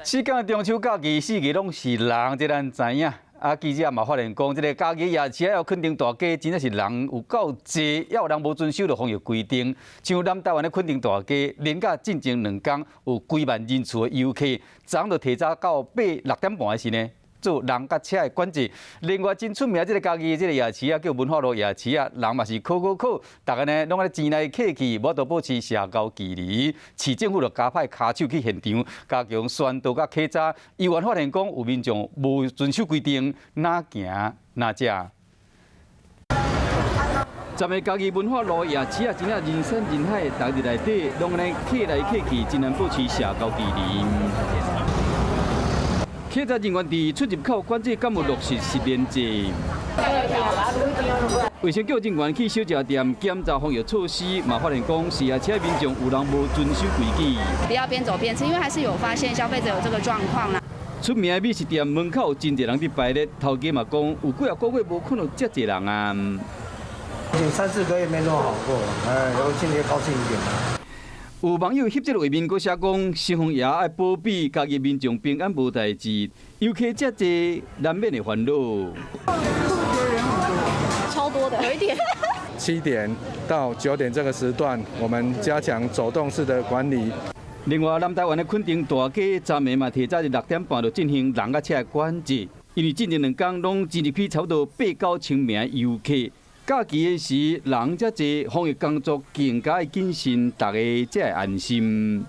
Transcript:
4天的中秋假期，4个拢是人，这咱知影。记者嘛发现讲，这个假期夜市还有垦丁大街，真正是人有够多，也有人无遵守着防疫规定。像南台湾的垦丁大街，连假进前2天有几万人次的游客，昨就提早到6点半的时呢。 做人甲车的管制，另外真出名这个家己这个夜市啊，叫文化路夜市啊，人嘛是考，大家呢拢在钱内客气，无得保持社交距离。市政府就加派卡手去现场，加强宣导甲稽查。议员发现讲有民众无遵守规定，哪行哪食。昨个家己文化路夜市啊，真正人山人海，大日内底拢在客来客去，真难保持社交距离。 警察人员伫出入口管制敢有落实10连制。卫生局人员去小食店检查防疫措施，嘛发现讲是啊，车民众有人无遵守规矩。不要边走边吃，因为还是有发现消费者有这个状况啦。出名的美食店门口真侪人伫排列，头家嘛讲有几啊个月无看到这侪人啊。已经3、4个月没弄好过，我今年高兴一点。 有网友翕这个画面，佫写讲，新丰爷爱保庇家己民众平安无代志，游客遮济，难免会烦恼。超多的，有一点。7点到9点这个时段，我们加强走动式的管理。另外，南台湾的垦丁大街昨暝嘛，提早6点半就进行人甲车的管制，因为进前2天拢进入去差不多8、9千名的游客。 假期的时，人遮济，防疫工作更加谨慎，大家才会安心。